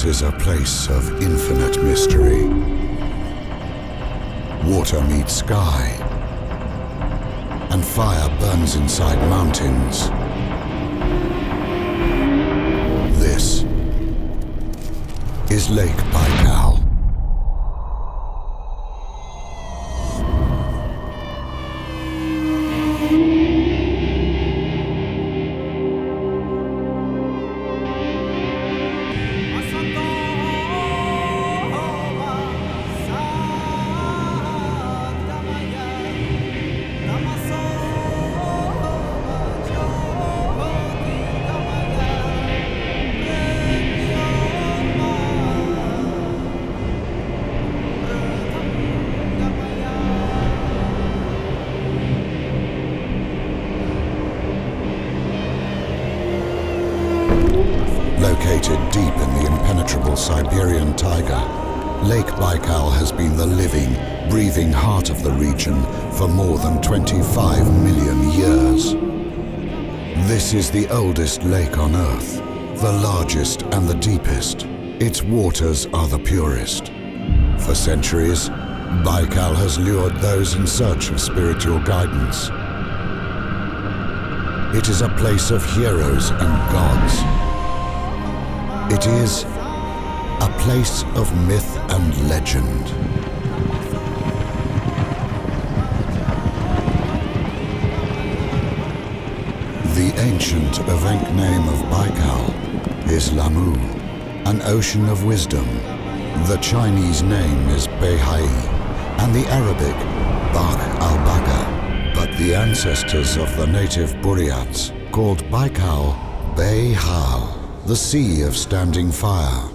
This is a place of infinite mystery. Water meets sky, and fire burns inside mountains. This is Lake Baikal. Located deep in the impenetrable Siberian taiga, Lake Baikal has been the living, breathing heart of the region for more than 25 million years. This is the oldest lake on Earth, the largest and the deepest. Its waters are the purest. For centuries, Baikal has lured those in search of spiritual guidance. It is a place of heroes and gods. It is a place of myth and legend. The ancient Evenk name of Baikal is Lamu, an ocean of wisdom. The Chinese name is Beihai, and the Arabic Bak al-Baka. But the ancestors of the native Buryats called Baikal Beihal, the sea of standing fire.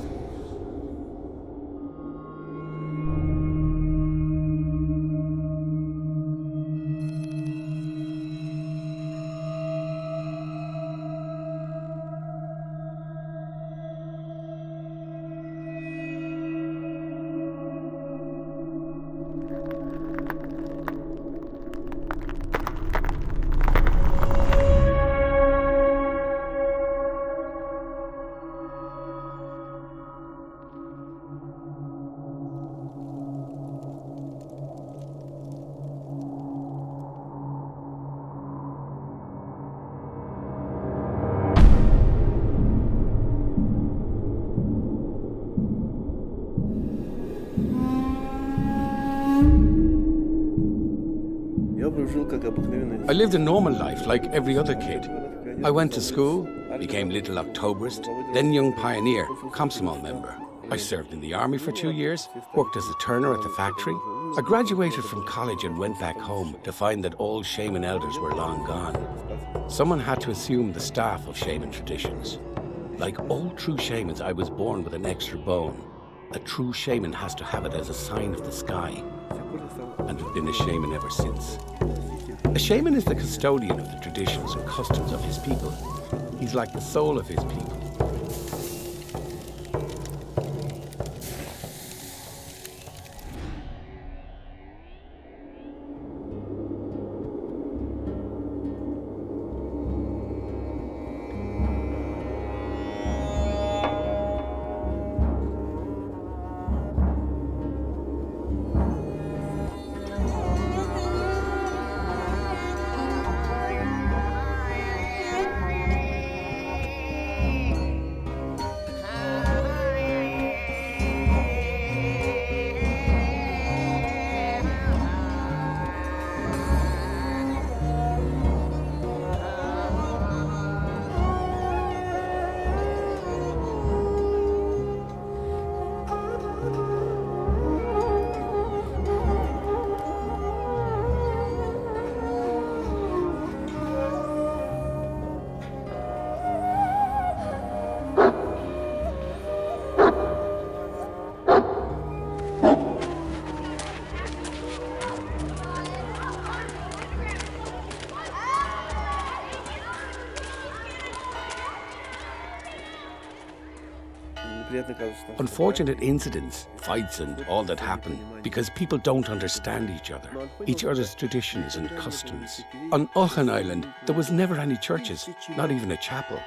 I lived a normal life like every other kid. I went to school, became Little Octoberist, then Young Pioneer, Komsomol member. I served in the army for 2 years, worked as a turner at the factory. I graduated from college and went back home to find that all shaman elders were long gone. Someone had to assume the staff of shaman traditions. Like all true shamans, I was born with an extra bone. A true shaman has to have it as a sign of the sky, and I've been a shaman ever since. A shaman is the custodian of the traditions and customs of his people. He's like the soul of his people. Unfortunate incidents, fights and all that happen because people don't understand each other's traditions and customs. On Ochen Island, there was never any churches, not even a chapel.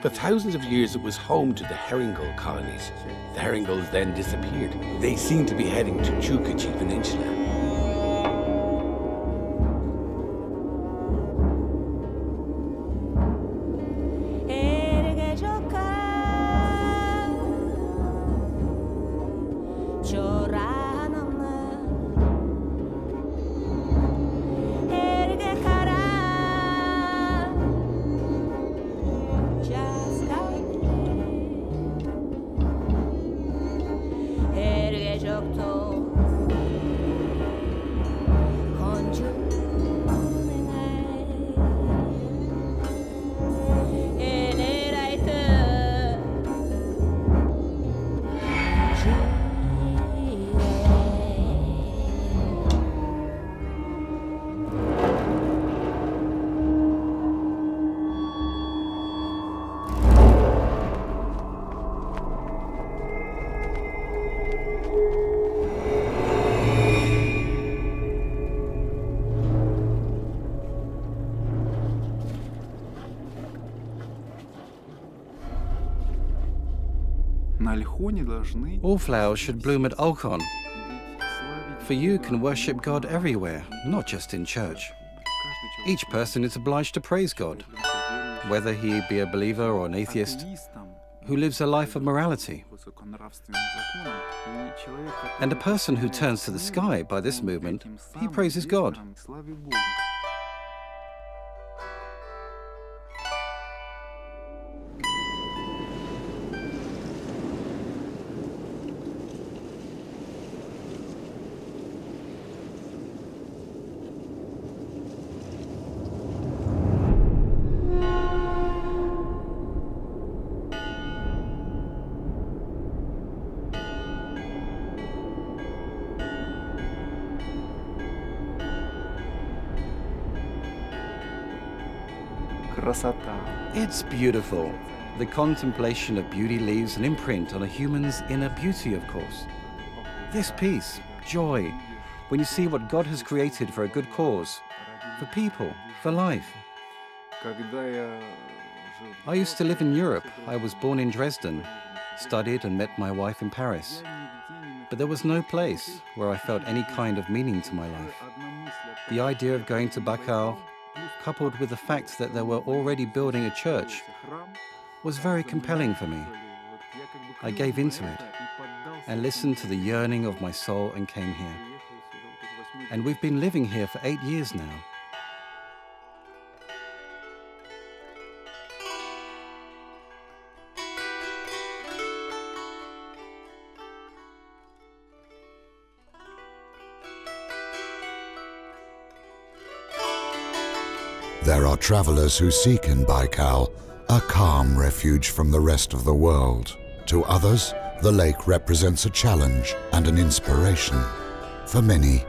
For thousands of years, it was home to the herring gull colonies. The herring gulls then disappeared. They seem to be heading to Chukochi Peninsula. All flowers should bloom at Olkhon, for you can worship God everywhere, not just in church. Each person is obliged to praise God, whether he be a believer or an atheist, who lives a life of morality. And a person who turns to the sky by this movement, he praises God. It's beautiful. The contemplation of beauty leaves an imprint on a human's inner beauty, of course. This peace, joy, when you see what God has created for a good cause, for people, for life. I used to live in Europe. I was born in Dresden, studied and met my wife in Paris. But there was no place where I felt any kind of meaning to my life. The idea of going to Байкал, coupled with the fact that they were already building a church, was very compelling for me. I gave into it and listened to the yearning of my soul and came here. And we've been living here for 8 years now. There are travelers who seek in Байкал a calm refuge from the rest of the world. To others, the lake represents a challenge and an inspiration. For many,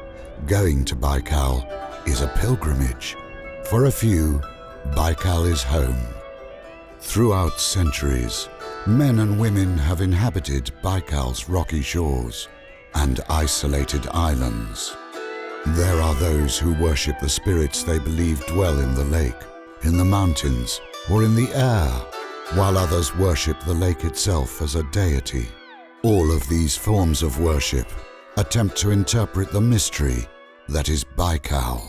going to Байкал is a pilgrimage. For a few, Байкал is home. Throughout centuries, men and women have inhabited Байкал's rocky shores and isolated islands. There are those who worship the spirits they believe dwell in the lake, in the mountains, or in the air, while others worship the lake itself as a deity. All of these forms of worship attempt to interpret the mystery that is Байкал.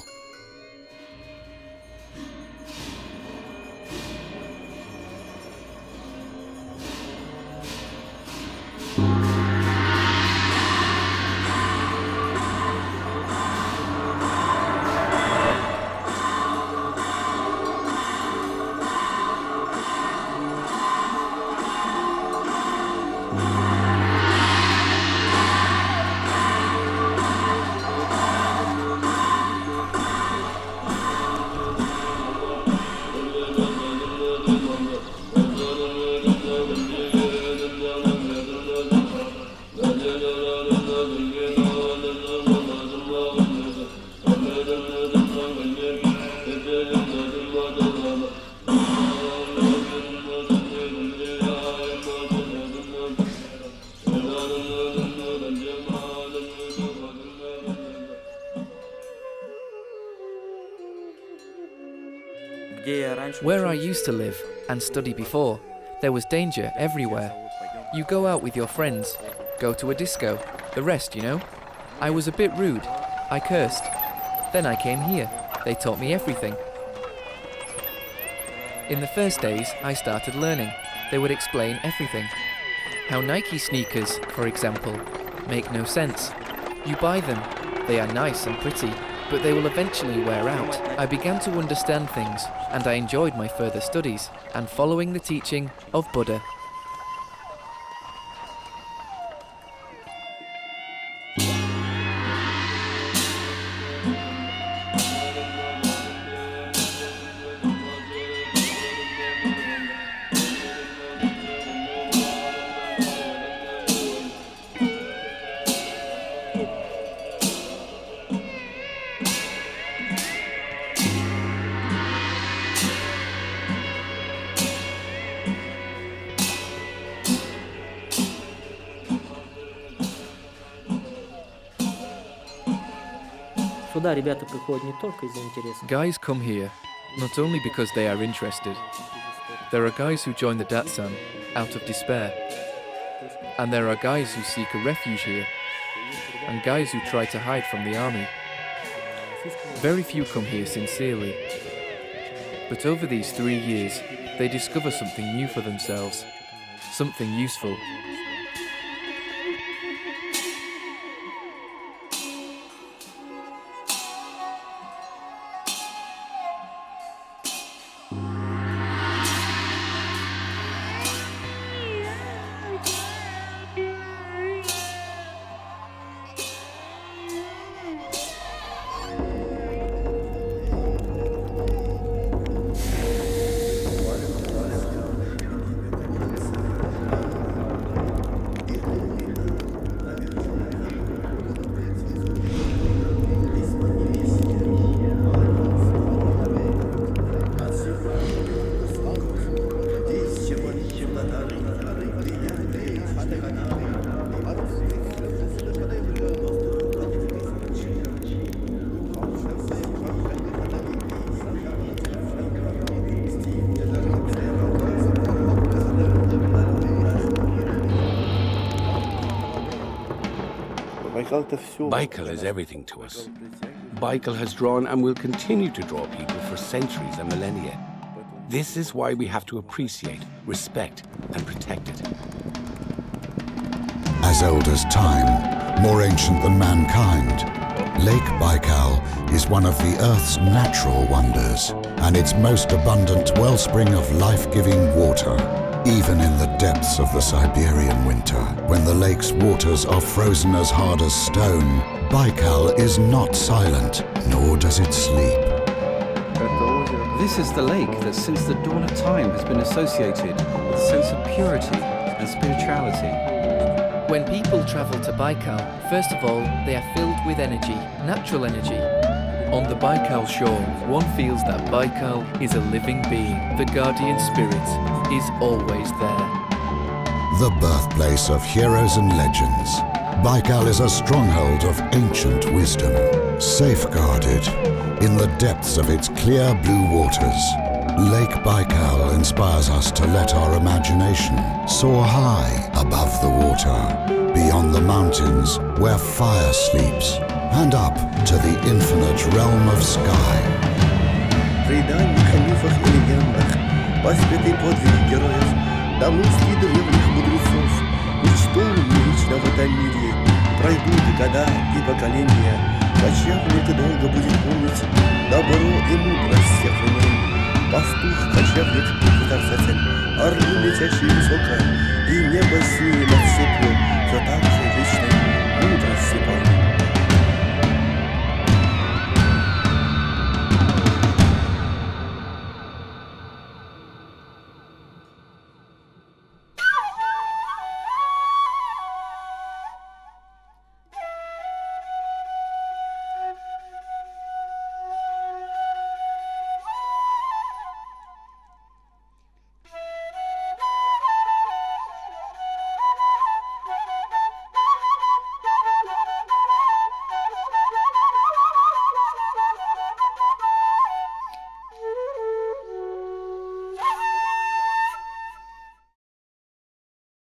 Where I used to live and study before, There was danger everywhere. You go out with your friends, go to a disco, the rest, you know. I was a bit rude. I cursed. Then I came here. They taught me everything. In the first days, I started learning. They would explain everything. How Nike sneakers, for example, make no sense. You buy them, they are nice and pretty, but they will eventually wear out. I began to understand things, and I enjoyed my further studies and following the teaching of Buddha. Сюда ребята приходят не только из-за интереса. Guys come here not only because they are interested. There are guys who join the Datsan out of despair. And there are guys who seek a refuge here. And guys who try to hide from the army. Very few come here sincerely. But over these 3 years, they discover something new for themselves. Something useful. Baikal is everything to us. Baikal has drawn and will continue to draw people for centuries and millennia. This is why we have to appreciate, respect, and protect it. As old as time, more ancient than mankind, Lake Baikal is one of the Earth's natural wonders and its most abundant wellspring of life-giving water. Even in the depths of the Siberian winter, when the lake's waters are frozen as hard as stone, Baikal is not silent, nor does it sleep. This is the lake that since the dawn of time has been associated with a sense of purity and spirituality. When people travel to Baikal, first of all, they are filled with energy, natural energy. On the Baikal shore, one feels that Baikal is a living being. The guardian spirit is always there. The birthplace of heroes and legends, Baikal is a stronghold of ancient wisdom, safeguarded in the depths of its clear blue waters. Lake Baikal inspires us to let our imagination soar high above the water, beyond the mountains where fire sleeps, and up to the infinite realm of sky. Преданиях о мифах и легендах, воспетый подвиг героев, давности древних мудрецов, ничто не вечно в этом мире, пройдут года и поколения, кочевник долго будет помнить добро и мудрость всех времен. Пастух, кочевник, царь, орлы летящие высоко, и небо синее над степью.